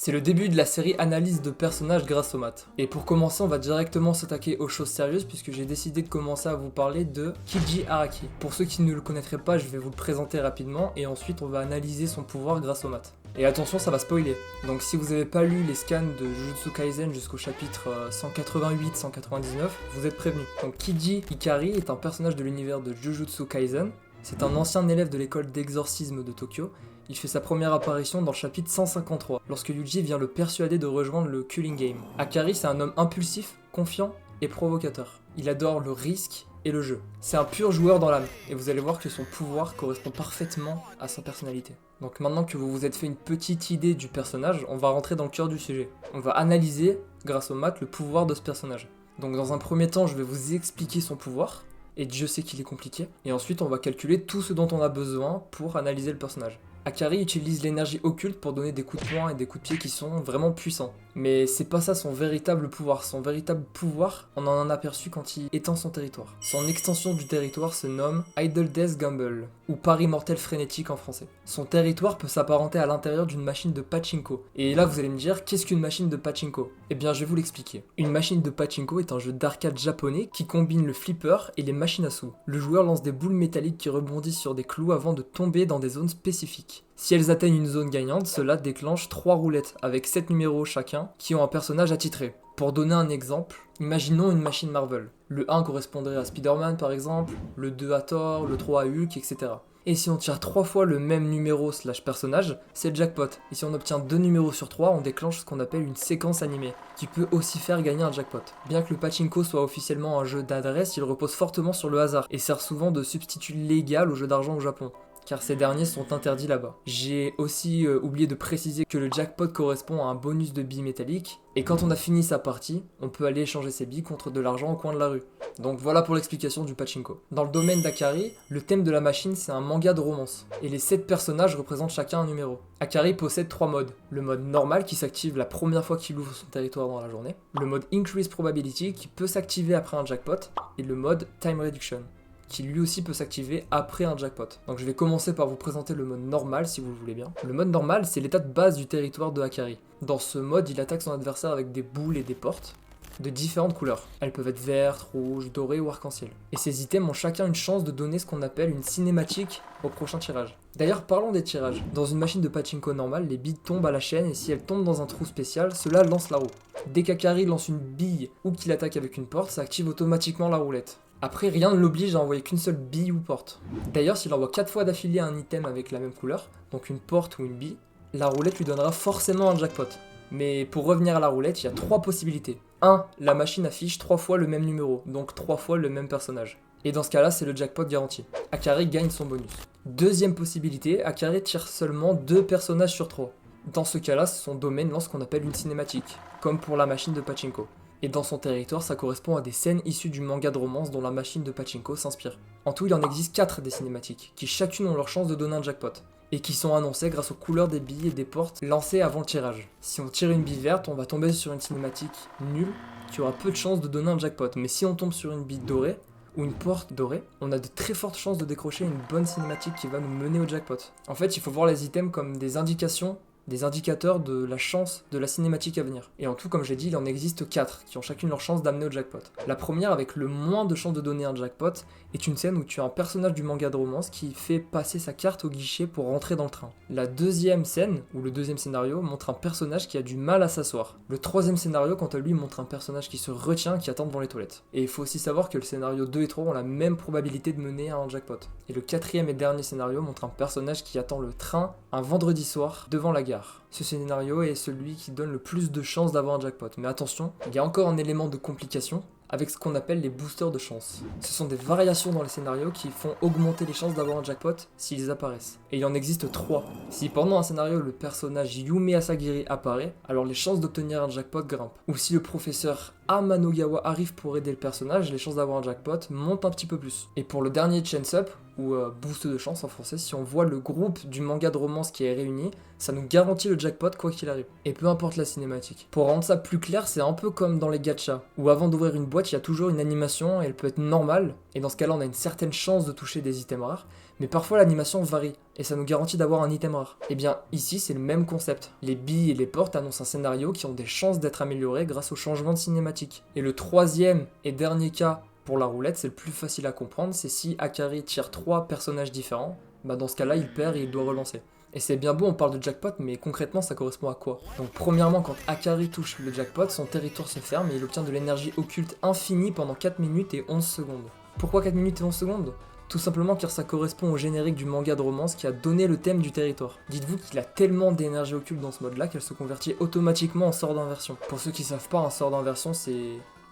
C'est le début de la série analyse de personnages grâce aux maths. Et pour commencer, on va directement s'attaquer aux choses sérieuses puisque j'ai décidé de commencer à vous parler de Kiji Araki. Pour ceux qui ne le connaîtraient pas, je vais vous le présenter rapidement et ensuite on va analyser son pouvoir grâce aux maths. Et attention, ça va spoiler. Donc si vous n'avez pas lu les scans de Jujutsu Kaisen jusqu'au chapitre 188-199, vous êtes prévenus. Donc Kiji Hikari est un personnage de l'univers de Jujutsu Kaisen. C'est un ancien élève de l'école d'exorcisme de Tokyo. Il fait sa première apparition dans le chapitre 153, lorsque Yuji vient le persuader de rejoindre le Culling Game. Akari, c'est un homme impulsif, confiant et provocateur. Il adore le risque et le jeu. C'est un pur joueur dans l'âme, et vous allez voir que son pouvoir correspond parfaitement à sa personnalité. Donc maintenant que vous vous êtes fait une petite idée du personnage, on va rentrer dans le cœur du sujet. On va analyser, grâce aux maths, le pouvoir de ce personnage. Donc dans un premier temps, je vais vous expliquer son pouvoir, et Dieu sait qu'il est compliqué, et ensuite on va calculer tout ce dont on a besoin pour analyser le personnage. Akari utilise l'énergie occulte pour donner des coups de poing et des coups de pied qui sont vraiment puissants. Mais c'est pas ça son véritable pouvoir. Son véritable pouvoir, on en a aperçu quand il étend son territoire. Son extension du territoire se nomme Idle Death Gamble, ou pari mortel frénétique en français. Son territoire peut s'apparenter à l'intérieur d'une machine de pachinko. Et là vous allez me dire, qu'est-ce qu'une machine de pachinko ? Eh bien je vais vous l'expliquer. Une machine de pachinko est un jeu d'arcade japonais qui combine le flipper et les machines à sous. Le joueur lance des boules métalliques qui rebondissent sur des clous avant de tomber dans des zones spécifiques. Si elles atteignent une zone gagnante, cela déclenche 3 roulettes avec 7 numéros chacun qui ont un personnage attitré. Pour donner un exemple, imaginons une machine Marvel. Le 1 correspondrait à Spider-Man par exemple, le 2 à Thor, le 3 à Hulk, etc. Et si on tire 3 fois le même numéro / personnage, c'est le jackpot. Et si on obtient 2 numéros sur 3, on déclenche ce qu'on appelle une séquence animée, qui peut aussi faire gagner un jackpot. Bien que le pachinko soit officiellement un jeu d'adresse, il repose fortement sur le hasard, et sert souvent de substitut légal au jeu d'argent au Japon, car ces derniers sont interdits là-bas. J'ai aussi oublié de préciser que le jackpot correspond à un bonus de billes métalliques, et quand on a fini sa partie, on peut aller échanger ses billes contre de l'argent au coin de la rue. Donc voilà pour l'explication du pachinko. Dans le domaine d'Akari, le thème de la machine c'est un manga de romance, et les 7 personnages représentent chacun un numéro. Akari possède 3 modes. Le mode normal qui s'active la première fois qu'il ouvre son territoire dans la journée, le mode Increase Probability qui peut s'activer après un jackpot, et le mode Time Reduction, qui lui aussi peut s'activer après un jackpot. Donc je vais commencer par vous présenter le mode normal si vous le voulez bien. Le mode normal, c'est l'état de base du territoire de Akari. Dans ce mode, il attaque son adversaire avec des boules et des portes de différentes couleurs. Elles peuvent être vertes, rouges, dorées ou arc-en-ciel. Et ces items ont chacun une chance de donner ce qu'on appelle une cinématique au prochain tirage. D'ailleurs, parlons des tirages. Dans une machine de pachinko normale, les billes tombent à la chaîne et si elles tombent dans un trou spécial, cela lance la roue. Dès qu'Akari lance une bille ou qu'il attaque avec une porte, ça active automatiquement la roulette. Après, rien ne l'oblige à envoyer qu'une seule bille ou porte. D'ailleurs, s'il envoie 4 fois d'affilée un item avec la même couleur, donc une porte ou une bille, la roulette lui donnera forcément un jackpot. Mais pour revenir à la roulette, il y a 3 possibilités. 1. La machine affiche 3 fois le même numéro, donc 3 fois le même personnage. Et dans ce cas-là, c'est le jackpot garanti. Akari gagne son bonus. Deuxième possibilité, Akari tire seulement 2 personnages sur 3. Dans ce cas-là, son domaine lance ce qu'on appelle une cinématique, comme pour la machine de pachinko. Et dans son territoire, ça correspond à des scènes issues du manga de romance dont la machine de pachinko s'inspire. En tout, il en existe 4 des cinématiques, qui chacune ont leur chance de donner un jackpot, et qui sont annoncées grâce aux couleurs des billes et des portes lancées avant le tirage. Si on tire une bille verte, on va tomber sur une cinématique nulle, qui aura peu de chances de donner un jackpot, mais si on tombe sur une bille dorée, ou une porte dorée, on a de très fortes chances de décrocher une bonne cinématique qui va nous mener au jackpot. En fait, il faut voir les items comme des indications, des indicateurs de la chance de la cinématique à venir. Et en tout, comme j'ai dit, il en existe 4, qui ont chacune leur chance d'amener au jackpot. La première, avec le moins de chances de donner un jackpot, est une scène où tu as un personnage du manga de romance qui fait passer sa carte au guichet pour rentrer dans le train. La deuxième scène, ou le deuxième scénario, montre un personnage qui a du mal à s'asseoir. Le troisième scénario, quant à lui, montre un personnage qui se retient, qui attend devant les toilettes. Et il faut aussi savoir que le scénario 2 et 3 ont la même probabilité de mener à un jackpot. Et le quatrième et dernier scénario montre un personnage qui attend le train un vendredi soir devant la gare. Ce scénario est celui qui donne le plus de chances d'avoir un jackpot. Mais attention, il y a encore un élément de complication avec ce qu'on appelle les boosters de chance. Ce sont des variations dans les scénarios qui font augmenter les chances d'avoir un jackpot s'ils apparaissent. Et il en existe 3. Si pendant un scénario le personnage Yume Asagiri apparaît, alors les chances d'obtenir un jackpot grimpent. Ou si le professeur Amanogawa arrive pour aider le personnage, les chances d'avoir un jackpot montent un petit peu plus. Et pour le dernier Chance Up, ou boost de chance en français, si on voit le groupe du manga de romance qui est réuni, ça nous garantit le jackpot quoi qu'il arrive. Et peu importe la cinématique. Pour rendre ça plus clair, c'est un peu comme dans les gachas, où avant d'ouvrir une boîte, il y a toujours une animation, et elle peut être normale, et dans ce cas-là, on a une certaine chance de toucher des items rares, mais parfois l'animation varie, et ça nous garantit d'avoir un item rare. Et bien ici, c'est le même concept. Les billes et les portes annoncent un scénario qui ont des chances d'être améliorés grâce au changement de cinématique. Et le troisième et dernier cas pour la roulette, c'est le plus facile à comprendre, c'est si Akari tire 3 personnages différents, dans ce cas-là, il perd et il doit relancer. Et c'est bien beau, on parle de jackpot, mais concrètement, ça correspond à quoi? Donc premièrement, quand Akari touche le jackpot, son territoire se ferme et il obtient de l'énergie occulte infinie pendant 4 minutes et 11 secondes. Pourquoi 4 minutes et 11 secondes? Tout simplement car ça correspond au générique du manga de romance qui a donné le thème du territoire. Dites-vous qu'il a tellement d'énergie occulte dans ce mode-là qu'elle se convertit automatiquement en sort d'inversion. Pour ceux qui savent pas, un sort d'inversion,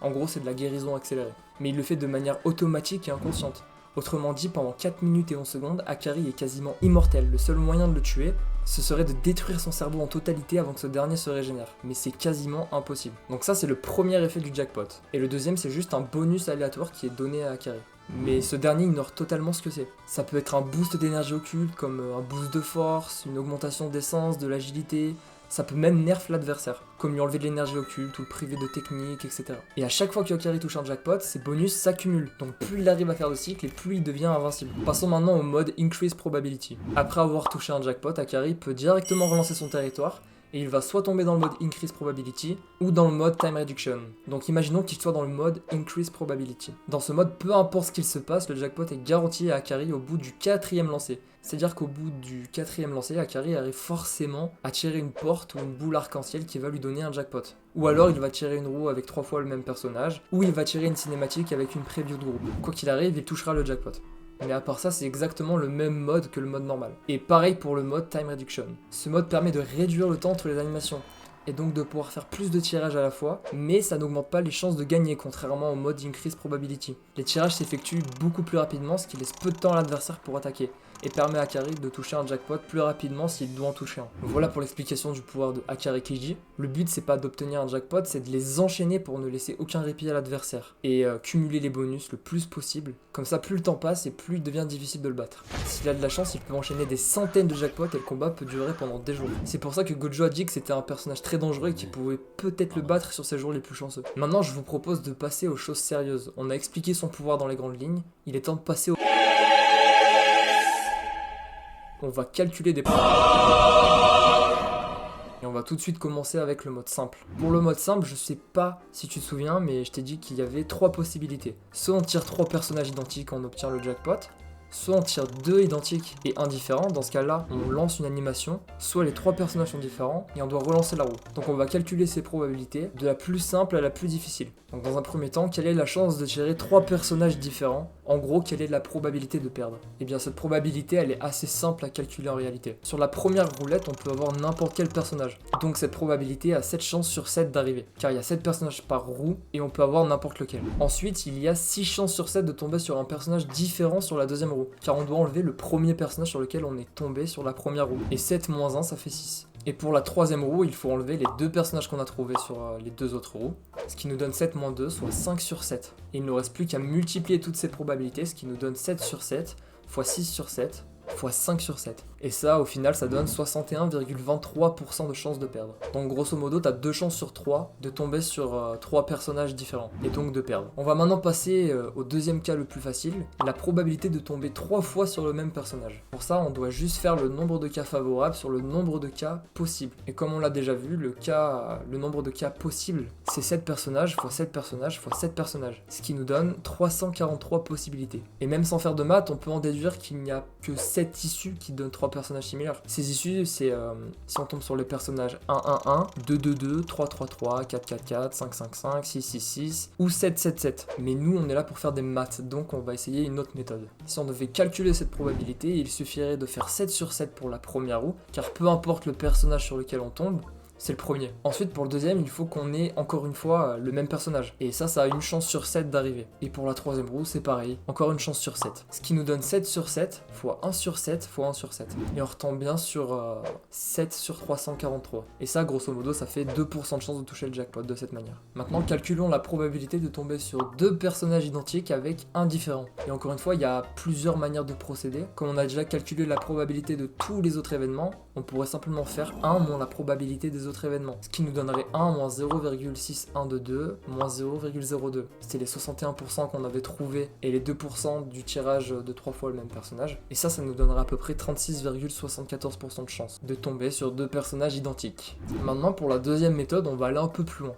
en gros, c'est de la guérison accélérée. Mais il le fait de manière automatique et inconsciente. Autrement dit, pendant 4 minutes et 11 secondes, Akari est quasiment immortel. Le seul moyen de le tuer, ce serait de détruire son cerveau en totalité avant que ce dernier se régénère. Mais c'est quasiment impossible. Donc ça, c'est le premier effet du jackpot. Et le deuxième, c'est juste un bonus aléatoire qui est donné à Akari. Mais ce dernier ignore totalement ce que c'est. Ça peut être un boost d'énergie occulte, comme un boost de force, une augmentation d'essence, de l'agilité. Ça peut même nerf l'adversaire, comme lui enlever de l'énergie occulte ou le priver de technique, etc. Et à chaque fois que Akari touche un jackpot, ses bonus s'accumulent. Donc plus il arrive à faire de cycle et plus il devient invincible. Passons maintenant au mode Increase Probability. Après avoir touché un jackpot, Akari peut directement relancer son territoire, et il va soit tomber dans le mode Increase Probability ou dans le mode Time Reduction. Donc imaginons qu'il soit dans le mode Increase Probability. Dans ce mode, peu importe ce qu'il se passe, le jackpot est garanti à Akari au bout du 4e lancer. C'est-à-dire qu'au bout du 4e lancer, Akari arrive forcément à tirer une porte ou une boule arc-en-ciel qui va lui donner un jackpot. Ou alors il va tirer une roue avec 3 fois le même personnage, ou il va tirer une cinématique avec une preview de groupe. Quoi qu'il arrive, il touchera le jackpot. Mais à part ça, c'est exactement le même mode que le mode normal. Et pareil pour le mode Time Reduction. Ce mode permet de réduire le temps entre les animations, et donc de pouvoir faire plus de tirages à la fois, mais ça n'augmente pas les chances de gagner, contrairement au mode Increase Probability. Les tirages s'effectuent beaucoup plus rapidement, ce qui laisse peu de temps à l'adversaire pour attaquer, et permet à Akari de toucher un jackpot plus rapidement s'il doit en toucher un. Donc voilà pour l'explication du pouvoir de Akari Kiji. Le but c'est pas d'obtenir un jackpot, c'est de les enchaîner pour ne laisser aucun répit à l'adversaire, et cumuler les bonus le plus possible. Comme ça, plus le temps passe et plus il devient difficile de le battre. S'il a de la chance, il peut enchaîner des centaines de jackpots et le combat peut durer pendant des jours. C'est pour ça que Gojo a dit que c'était un personnage très dangereux et qui pouvait peut-être le battre sur ses jours les plus chanceux. Maintenant, je vous propose de passer aux choses sérieuses. On a expliqué son pouvoir dans les grandes lignes, il est temps de passer au... On va calculer des points. Et on va tout de suite commencer avec le mode simple. Pour le mode simple, je sais pas si tu te souviens, mais je t'ai dit qu'il y avait 3 possibilités. Soit on tire 3 personnages identiques, on obtient le jackpot. Soit on tire 2 identiques et 1 différent, dans ce cas-là, on lance une animation, soit les 3 personnages sont différents et on doit relancer la roue. Donc on va calculer ces probabilités de la plus simple à la plus difficile. Donc dans un premier temps, quelle est la chance de tirer 3 personnages différents? En gros, quelle est la probabilité de perdre? Et bien cette probabilité, elle est assez simple à calculer en réalité. Sur la première roulette, on peut avoir n'importe quel personnage. Donc cette probabilité a 7 chances sur 7 d'arriver, car il y a 7 personnages par roue et on peut avoir n'importe lequel. Ensuite, il y a 6 chances sur 7 de tomber sur un personnage différent sur la deuxième roue, car on doit enlever le premier personnage sur lequel on est tombé sur la première roue. Et 7 moins 1, ça fait 6. Et pour la troisième roue, il faut enlever les 2 personnages qu'on a trouvés sur les 2 autres roues, ce qui nous donne 7 moins 2, soit 5 sur 7. Et il ne nous reste plus qu'à multiplier toutes ces probabilités, ce qui nous donne 7 sur 7, fois 6 sur 7, fois 5 sur 7. Et ça, au final, ça donne 61,23% de chances de perdre. Donc grosso modo, t'as 2 chances sur 3 de tomber sur 3 personnages différents, et donc de perdre. On va maintenant passer au deuxième cas le plus facile, la probabilité de tomber 3 fois sur le même personnage. Pour ça, on doit juste faire le nombre de cas favorables sur le nombre de cas possibles. Et comme on l'a déjà vu, le nombre de cas possibles, c'est 7 personnages fois 7 personnages fois 7 personnages, ce qui nous donne 343 possibilités. Et même sans faire de maths, on peut en déduire qu'il n'y a que 7 issues qui donnent 3 personnages similaires. Ces issues, c'est si on tombe sur les personnages 1-1-1, 2-2-2, 3-3-3, 4-4-4, 5-5-5, 6-6-6 ou 7-7-7. Mais nous, on est là pour faire des maths, donc on va essayer une autre méthode. Si on devait calculer cette probabilité, il suffirait de faire 7 sur 7 pour la première roue, car peu importe le personnage sur lequel on tombe, c'est le premier. Ensuite, pour le deuxième, il faut qu'on ait encore une fois le même personnage. Et ça a une chance sur 7 d'arriver. Et pour la troisième roue, c'est pareil, encore une chance sur 7. Ce qui nous donne 7 sur 7 fois 1 sur 7 fois 1 sur 7. Et on retombe bien sur 7 sur 343. Et ça, grosso modo, ça fait 2% de chance de toucher le jackpot de cette manière. Maintenant, calculons la probabilité de tomber sur deux personnages identiques avec un différent. Et encore une fois, il y a plusieurs manières de procéder. Comme on a déjà calculé la probabilité de tous les autres événements, on pourrait simplement faire 1 moins la probabilité des autres événements. Ce qui nous donnerait 1 moins 0,6122 moins 0,02. C'était les 61% qu'on avait trouvé et les 2% du tirage de 3 fois le même personnage. Et ça nous donnerait à peu près 36,74% de chance de tomber sur deux personnages identiques. Maintenant, pour la deuxième méthode, on va aller un peu plus loin.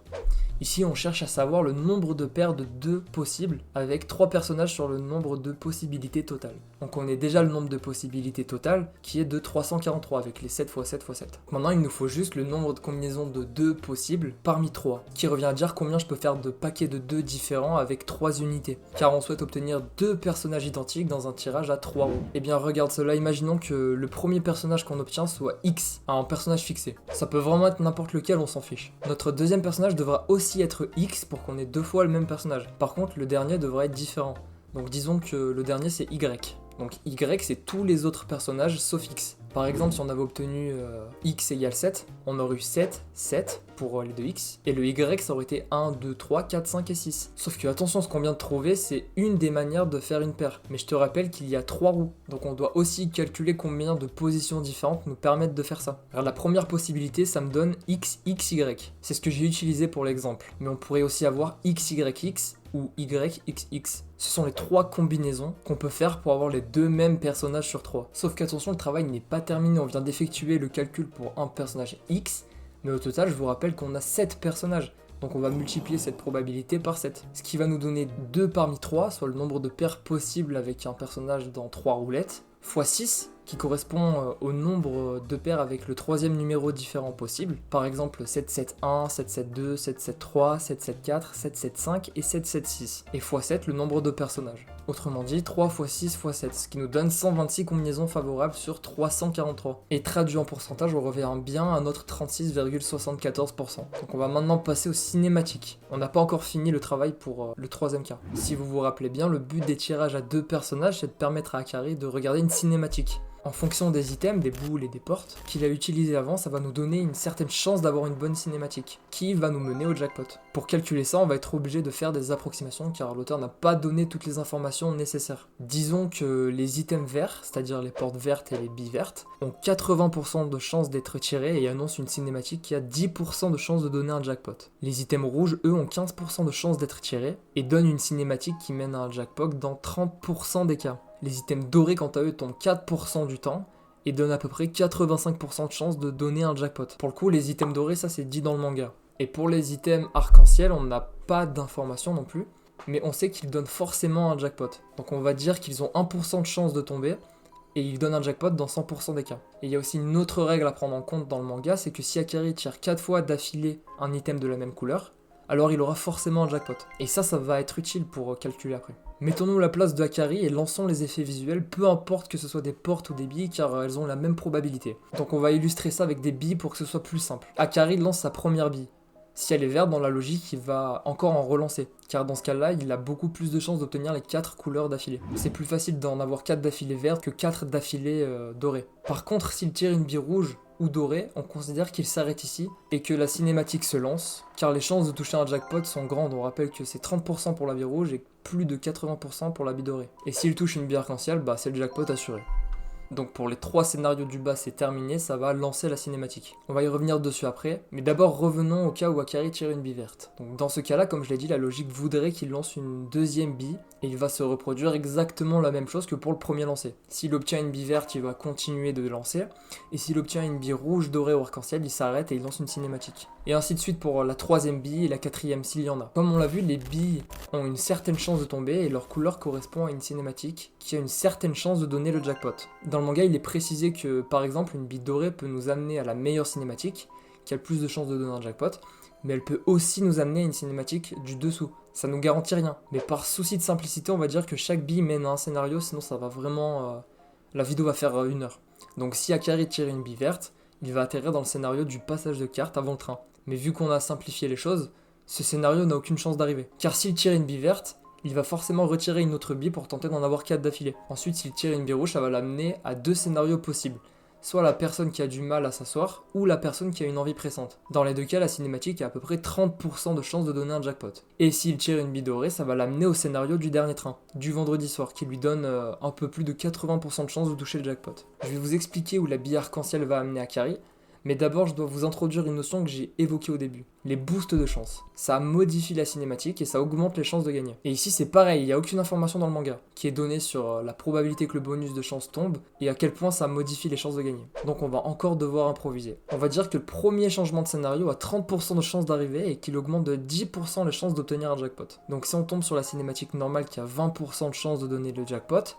Ici, on cherche à savoir le nombre de paires de 2 possibles avec 3 personnages sur le nombre de possibilités totales. Donc on est déjà le nombre de possibilités totales qui est de 343 avec les 7 x 7 x 7. Maintenant, il nous faut juste le nombre de combinaisons de 2 possibles parmi 3, qui revient à dire combien je peux faire de paquets de 2 différents avec 3 unités, car on souhaite obtenir 2 personnages identiques dans un tirage à 3 roues. Et bien regarde cela, imaginons que le premier personnage qu'on obtient soit X, un personnage fixé. Ça peut vraiment être n'importe lequel, on s'en fiche. Notre deuxième personnage devra aussi être X pour qu'on ait 2 fois le même personnage. Par contre, le dernier devra être différent. Donc disons que le dernier c'est Y. Donc Y c'est tous les autres personnages sauf X. Par exemple, si on avait obtenu X égale 7, on aurait eu 7, 7 pour les deux X, et le Y ça aurait été 1, 2, 3, 4, 5 et 6. Sauf que attention, ce qu'on vient de trouver, c'est une des manières de faire une paire. Mais je te rappelle qu'il y a 3 roues, donc on doit aussi calculer combien de positions différentes nous permettent de faire ça. Alors la première possibilité, ça me donne X, X, Y. C'est ce que j'ai utilisé pour l'exemple. Mais on pourrait aussi avoir X, Y, X, ou YXX. Ce sont les 3 combinaisons qu'on peut faire pour avoir les 2 mêmes personnages sur 3. Sauf qu'attention, le travail n'est pas terminé, on vient d'effectuer le calcul pour un personnage X, mais au total, je vous rappelle qu'on a 7 personnages. Donc on va multiplier cette probabilité par 7. Ce qui va nous donner 2 parmi 3, soit le nombre de paires possibles avec un personnage dans 3 roulettes, fois 6, qui correspond au nombre de paires avec le troisième numéro différent possible. Par exemple 771, 772, 773, 774, 775 et 776. Et x 7 le nombre de personnages. Autrement dit 3 x 6 x 7, ce qui nous donne 126 combinaisons favorables sur 343. Et traduit en pourcentage, on revient bien à notre 36,74%. Donc on va maintenant passer aux cinématiques. On n'a pas encore fini le travail pour le troisième cas. Si vous vous rappelez bien, le but des tirages à 2 personnages, c'est de permettre à Akari de regarder une cinématique. En fonction des items, des boules et des portes qu'il a utilisés avant, ça va nous donner une certaine chance d'avoir une bonne cinématique, qui va nous mener au jackpot. Pour calculer ça, on va être obligé de faire des approximations car l'auteur n'a pas donné toutes les informations nécessaires. Disons que les items verts, c'est-à-dire les portes vertes et les billes vertes, ont 80% de chances d'être tirés et annoncent une cinématique qui a 10% de chances de donner un jackpot. Les items rouges, eux, ont 15% de chances d'être tirés et donnent une cinématique qui mène à un jackpot dans 30% des cas. Les items dorés, quant à eux, tombent 4% du temps et donnent à peu près 85% de chance de donner un jackpot. Pour le coup, les items dorés, ça c'est dit dans le manga. Et pour les items arc-en-ciel, on n'a pas d'informations non plus, mais on sait qu'ils donnent forcément un jackpot. Donc on va dire qu'ils ont 1% de chance de tomber et ils donnent un jackpot dans 100% des cas. Et il y a aussi une autre règle à prendre en compte dans le manga, c'est que si Akari tire 4 fois d'affilée un item de la même couleur, alors il aura forcément un jackpot. Et ça va être utile pour calculer après. Mettons-nous à la place de Akari et lançons les effets visuels, peu importe que ce soit des portes ou des billes, car elles ont la même probabilité. Donc on va illustrer ça avec des billes pour que ce soit plus simple. Akari lance sa première bille. Si elle est verte, dans la logique, il va encore en relancer, car dans ce cas-là, il a beaucoup plus de chances d'obtenir les 4 couleurs d'affilée. C'est plus facile d'en avoir 4 d'affilée vertes que 4 d'affilée dorées. Par contre, s'il tire une bille rouge ou dorée, on considère qu'il s'arrête ici et que la cinématique se lance, car les chances de toucher un jackpot sont grandes. On rappelle que c'est 30% pour la bille rouge et plus de 80% pour la bille dorée. Et s'il touche une bille arc-en-ciel, bah c'est le jackpot assuré. Donc pour les 3 scénarios du bas c'est terminé, ça va lancer la cinématique. On va y revenir dessus après, mais d'abord revenons au cas où Akari tire une bille verte. Donc dans ce cas là, comme je l'ai dit, la logique voudrait qu'il lance une deuxième bille, et il va se reproduire exactement la même chose que pour le premier lancer. S'il obtient une bille verte, il va continuer de lancer, et s'il obtient une bille rouge, dorée ou arc-en-ciel, il s'arrête et il lance une cinématique. Et ainsi de suite pour la troisième bille et la quatrième s'il y en a. Comme on l'a vu, les billes ont une certaine chance de tomber et leur couleur correspond à une cinématique qui a une certaine chance de donner le jackpot. Dans le manga, il est précisé que par exemple une bille dorée peut nous amener à la meilleure cinématique, qui a le plus de chances de donner un jackpot, mais elle peut aussi nous amener à une cinématique du dessous. Ça nous garantit rien. Mais par souci de simplicité, on va dire que chaque bille mène à un scénario, sinon ça va vraiment... la vidéo va faire 1 heure. Donc si Akari tire une bille verte, il va atterrir dans le scénario du passage de cartes avant le train. Mais vu qu'on a simplifié les choses, ce scénario n'a aucune chance d'arriver. Car s'il tire une bille verte, il va forcément retirer une autre bille pour tenter d'en avoir 4 d'affilée. Ensuite, s'il tire une bille rouge, ça va l'amener à 2 scénarios possibles. Soit la personne qui a du mal à s'asseoir, ou la personne qui a une envie pressante. Dans les deux cas, la cinématique a à peu près 30% de chance de donner un jackpot. Et s'il tire une bille dorée, ça va l'amener au scénario du dernier train, du vendredi soir, qui lui donne un peu plus de 80% de chance de toucher le jackpot. Je vais vous expliquer où la bille arc-en-ciel va amener à Carrie, mais d'abord je dois vous introduire une notion que j'ai évoquée au début, les boosts de chance. Ça modifie la cinématique et ça augmente les chances de gagner. Et ici c'est pareil, il n'y a aucune information dans le manga qui est donnée sur la probabilité que le bonus de chance tombe et à quel point ça modifie les chances de gagner. Donc on va encore devoir improviser. On va dire que le premier changement de scénario a 30% de chances d'arriver et qu'il augmente de 10% les chances d'obtenir un jackpot. Donc si on tombe sur la cinématique normale qui a 20% de chances de donner le jackpot,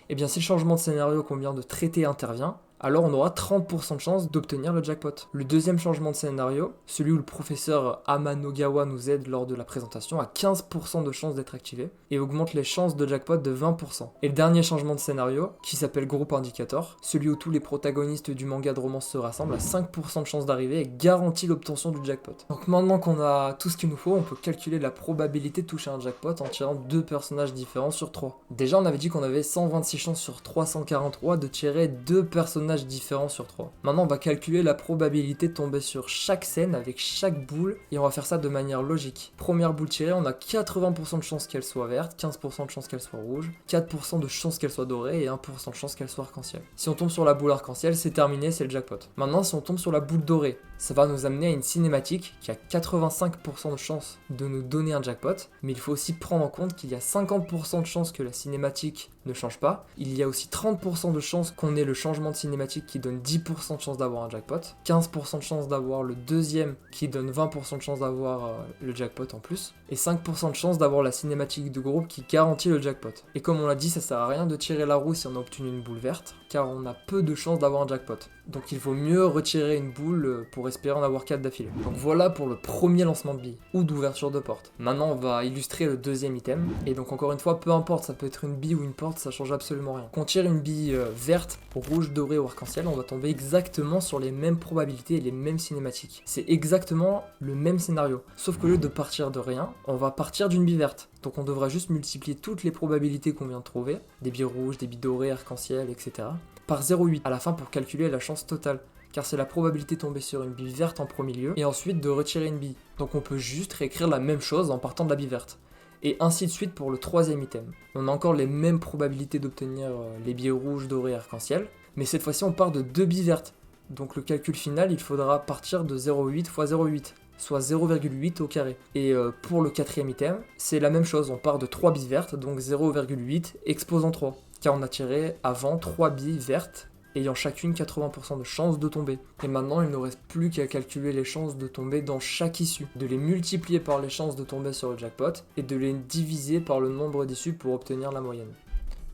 et bien si le changement de scénario qu'on vient de traiter intervient, alors on aura 30% de chance d'obtenir le jackpot. Le deuxième changement de scénario, celui où le professeur Amanogawa nous aide lors de la présentation, a 15% de chance d'être activé et augmente les chances de jackpot de 20%. Et le dernier changement de scénario, qui s'appelle Group Indicator, celui où tous les protagonistes du manga de romance se rassemblent, a 5% de chance d'arriver et garantit l'obtention du jackpot. Donc maintenant qu'on a tout ce qu'il nous faut, on peut calculer la probabilité de toucher un jackpot en tirant 2 personnages différents sur 3. Déjà on avait dit qu'on avait 126 chances sur 343 de tirer 2 personnages différents sur 3. Maintenant on va calculer la probabilité de tomber sur chaque scène avec chaque boule et on va faire ça de manière logique. Première boule tirée, on a 80% de chance qu'elle soit verte, 15% de chance qu'elle soit rouge, 4% de chance qu'elle soit dorée et 1% de chance qu'elle soit arc-en-ciel. Si on tombe sur la boule arc-en-ciel, c'est terminé, c'est le jackpot. Maintenant si on tombe sur la boule dorée, ça va nous amener à une cinématique qui a 85% de chance de nous donner un jackpot, mais il faut aussi prendre en compte qu'il y a 50% de chance que la cinématique ne change pas. Il y a aussi 30% de chance qu'on ait le changement de cinématique qui donne 10% de chance d'avoir un jackpot, 15% de chance d'avoir le deuxième qui donne 20% de chance d'avoir le jackpot en plus, et 5% de chance d'avoir la cinématique de groupe qui garantit le jackpot. Et comme on l'a dit, ça sert à rien de tirer la roue si on a obtenu une boule verte, car on a peu de chances d'avoir un jackpot. Donc il vaut mieux retirer une boule pour espérer en avoir 4 d'affilée. Donc voilà pour le premier lancement de bille, ou d'ouverture de porte. Maintenant on va illustrer le deuxième item, et donc encore une fois, peu importe, ça peut être une bille ou une porte, ça change absolument rien. Qu'on tire une bille verte, rouge, dorée ou arc-en-ciel, on va tomber exactement sur les mêmes probabilités et les mêmes cinématiques. C'est exactement le même scénario, sauf qu'au lieu de partir de rien, on va partir d'une bille verte. Donc on devra juste multiplier toutes les probabilités qu'on vient de trouver, des billes rouges, des billes dorées, arc-en-ciel, etc., par 0,8 à la fin pour calculer la chance totale, car c'est la probabilité de tomber sur une bille verte en premier lieu, et ensuite de retirer une bille. Donc on peut juste réécrire la même chose en partant de la bille verte. Et ainsi de suite pour le troisième item. On a encore les mêmes probabilités d'obtenir les billes rouges, dorées, arc-en-ciel, mais cette fois-ci on part de 2 billes vertes. Donc le calcul final, il faudra partir de 0,8 x 0,8, soit 0,8 au carré. Et pour le quatrième item, c'est la même chose, on part de 3 billes vertes, donc 0,8 exposant 3, car on a tiré avant 3 billes vertes, ayant chacune 80% de chances de tomber. Et maintenant, il ne reste plus qu'à calculer les chances de tomber dans chaque issue, de les multiplier par les chances de tomber sur le jackpot, et de les diviser par le nombre d'issues pour obtenir la moyenne.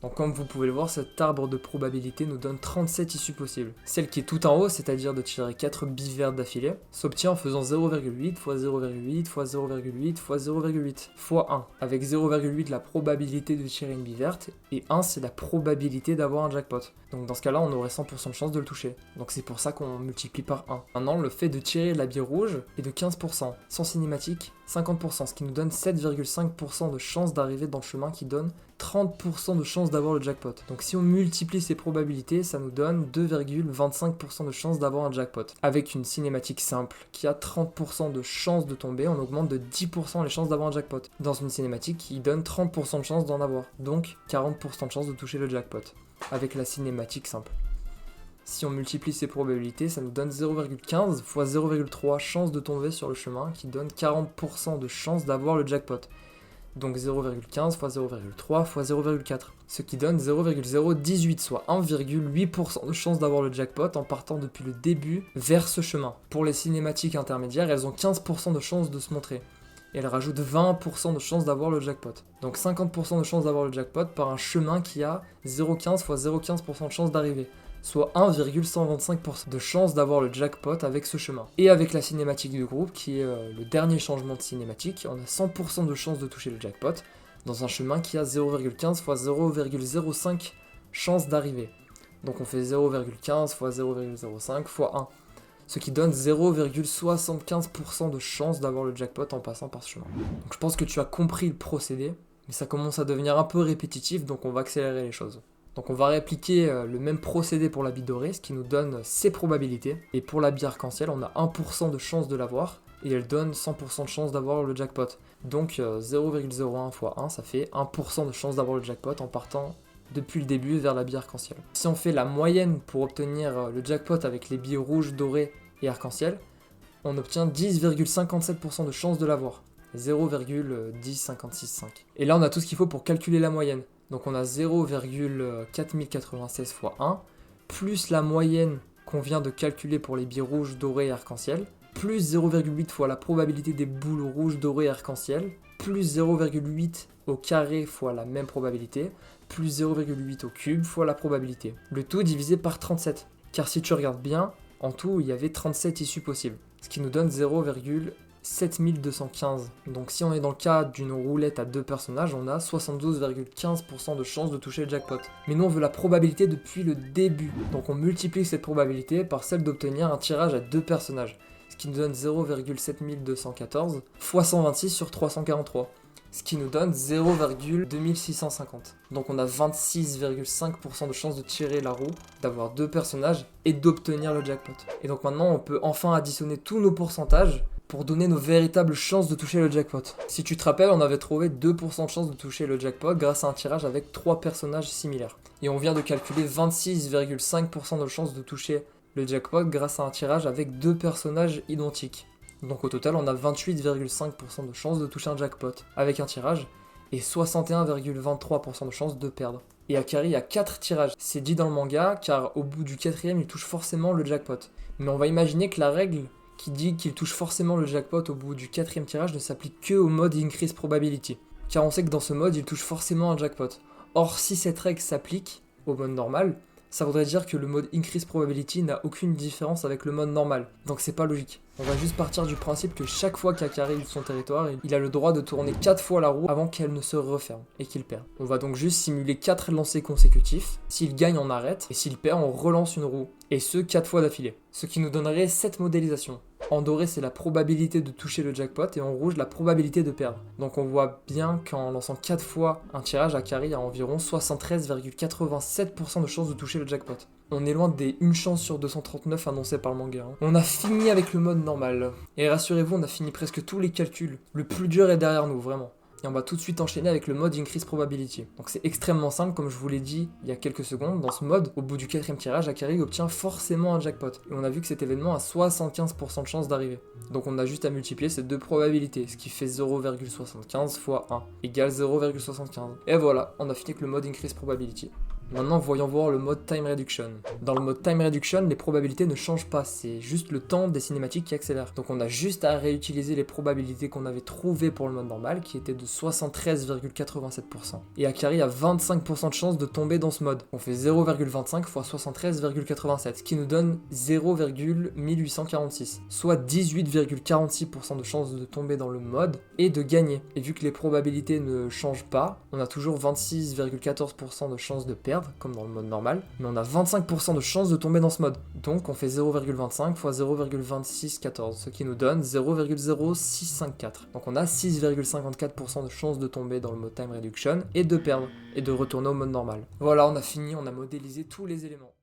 Donc comme vous pouvez le voir, cet arbre de probabilité nous donne 37 issues possibles. Celle qui est tout en haut, c'est-à-dire de tirer 4 billes vertes d'affilée, s'obtient en faisant 0,8 x 0,8 x 0,8 x 0,8 x 1. Avec 0,8 la probabilité de tirer une bille verte, et 1 c'est la probabilité d'avoir un jackpot. Donc dans ce cas-là, on aurait 100% de chance de le toucher. Donc c'est pour ça qu'on multiplie par 1. Maintenant, le fait de tirer la bille rouge est de 15%, sans cinématique, 50%, ce qui nous donne 7,5% de chance d'arriver dans le chemin qui donne 30% de chance d'avoir le jackpot. Donc si on multiplie ces probabilités, ça nous donne 2,25% de chance d'avoir un jackpot. Avec une cinématique simple qui a 30% de chance de tomber, on augmente de 10% les chances d'avoir un jackpot. Dans une cinématique qui donne 30% de chance d'en avoir, donc 40% de chance de toucher le jackpot. Avec la cinématique simple. Si on multiplie ces probabilités, ça nous donne 0,15 x 0,3 chances de tomber sur le chemin qui donne 40% de chance d'avoir le jackpot. Donc 0,15 x 0,3 x 0,4, ce qui donne 0,018, soit 1,8% de chance d'avoir le jackpot en partant depuis le début vers ce chemin. Pour les cinématiques intermédiaires, elles ont 15% de chance de se montrer. Et elles rajoutent 20% de chance d'avoir le jackpot. Donc 50% de chance d'avoir le jackpot par un chemin qui a 0,15 x 0,15% de chance d'arriver. Soit 1,125% de chance d'avoir le jackpot avec ce chemin. Et avec la cinématique du groupe, qui est le dernier changement de cinématique, on a 100% de chance de toucher le jackpot, dans un chemin qui a 0,15 x 0,05 chance d'arriver. Donc on fait 0,15 x 0,05 x 1. ce qui donne 0,75% de chance d'avoir le jackpot en passant par ce chemin. Donc je pense que tu as compris le procédé, mais ça commence à devenir un peu répétitif, donc on va accélérer les choses. Donc on va répliquer le même procédé pour la bille dorée, ce qui nous donne ses probabilités. Et pour la bille arc-en-ciel, on a 1% de chance de l'avoir, et elle donne 100% de chance d'avoir le jackpot. Donc 0,01 x 1, ça fait 1% de chance d'avoir le jackpot en partant depuis le début vers la bille arc-en-ciel. Si on fait la moyenne pour obtenir le jackpot avec les billes rouges, dorées et arc-en-ciel, on obtient 10,57% de chance de l'avoir. 0,10565. Et là on a tout ce qu'il faut pour calculer la moyenne. Donc on a 0,4096 x 1, plus la moyenne qu'on vient de calculer pour les billes rouges, dorées et arc-en-ciel, plus 0,8 fois la probabilité des boules rouges, dorées et arc-en-ciel, plus 0,8 au carré fois la même probabilité, plus 0,8 au cube fois la probabilité. Le tout divisé par 37. Car si tu regardes bien, en tout il y avait 37 issues possibles. Ce qui nous donne 0,7215. Donc si on est dans le cas d'une roulette à deux personnages, on a 72,15% de chance de toucher le jackpot. Mais nous on veut la probabilité depuis le début. Donc on multiplie cette probabilité par celle d'obtenir un tirage à deux personnages. Ce qui nous donne 0,7214 fois 126 sur 343. Ce qui nous donne 0,2650. Donc on a 26,5% de chance de tirer la roue, d'avoir deux personnages et d'obtenir le jackpot. Et donc maintenant on peut enfin additionner tous nos pourcentages pour donner nos véritables chances de toucher le jackpot. Si tu te rappelles, on avait trouvé 2% de chance de toucher le jackpot grâce à un tirage avec 3 personnages similaires. Et on vient de calculer 26,5% de chance de toucher le jackpot grâce à un tirage avec deux personnages identiques. Donc au total, on a 28,5% de chance de toucher un jackpot avec un tirage et 61,23% de chance de perdre. Et Akari a 4 tirages, c'est dit dans le manga car au bout du 4ème, il touche forcément le jackpot. Mais on va imaginer que la règle qui dit qu'il touche forcément le jackpot au bout du 4ème tirage ne s'applique que au mode Increase Probability. Car on sait que dans ce mode, il touche forcément un jackpot. Or, si cette règle s'applique au mode normal, ça voudrait dire que le mode Increase Probability n'a aucune différence avec le mode normal. Donc c'est pas logique. On va juste partir du principe que chaque fois qu'Akari use son territoire, il a le droit de tourner 4 fois la roue avant qu'elle ne se referme et qu'il perd. On va donc juste simuler 4 lancers consécutifs. S'il gagne, on arrête. Et s'il perd, on relance une roue. Et ce, 4 fois d'affilée. Ce qui nous donnerait 7 modélisations. En doré, c'est la probabilité de toucher le jackpot et en rouge, la probabilité de perdre. Donc on voit bien qu'en lançant 4 fois un tirage, Akari a environ 73,87% de chance de toucher le jackpot. On est loin des 1 chance sur 239 annoncées par le manga. On a fini avec le mode normal. Et rassurez-vous, on a fini presque tous les calculs. Le plus dur est derrière nous, vraiment. Et on va tout de suite enchaîner avec le mode Increase Probability. Donc c'est extrêmement simple, comme je vous l'ai dit il y a quelques secondes. Dans ce mode, au bout du 4ème tirage, Akari obtient forcément un jackpot. Et on a vu que cet événement a 75% de chance d'arriver. Donc on a juste à multiplier ces deux probabilités, ce qui fait 0,75 fois 1 égale 0,75. Et voilà, on a fini avec le mode Increase Probability. Maintenant, voyons voir le mode Time Reduction. Dans le mode Time Reduction, les probabilités ne changent pas, c'est juste le temps des cinématiques qui accélère. Donc on a juste à réutiliser les probabilités qu'on avait trouvées pour le mode normal, qui étaient de 73,87%. Et Akari a 25% de chance de tomber dans ce mode. On fait 0,25 x 73,87, ce qui nous donne 0,1846, soit 18,46% de chance de tomber dans le mode et de gagner. Et vu que les probabilités ne changent pas, on a toujours 26,14% de chance de perdre, comme dans le mode normal, mais on a 25% de chance de tomber dans ce mode. Donc on fait 0,25 x 0,2614, ce qui nous donne 0,0654. Donc on a 6,54% de chance de tomber dans le mode Time Reduction et de perdre, et de retourner au mode normal. Voilà, on a fini, on a modélisé tous les éléments.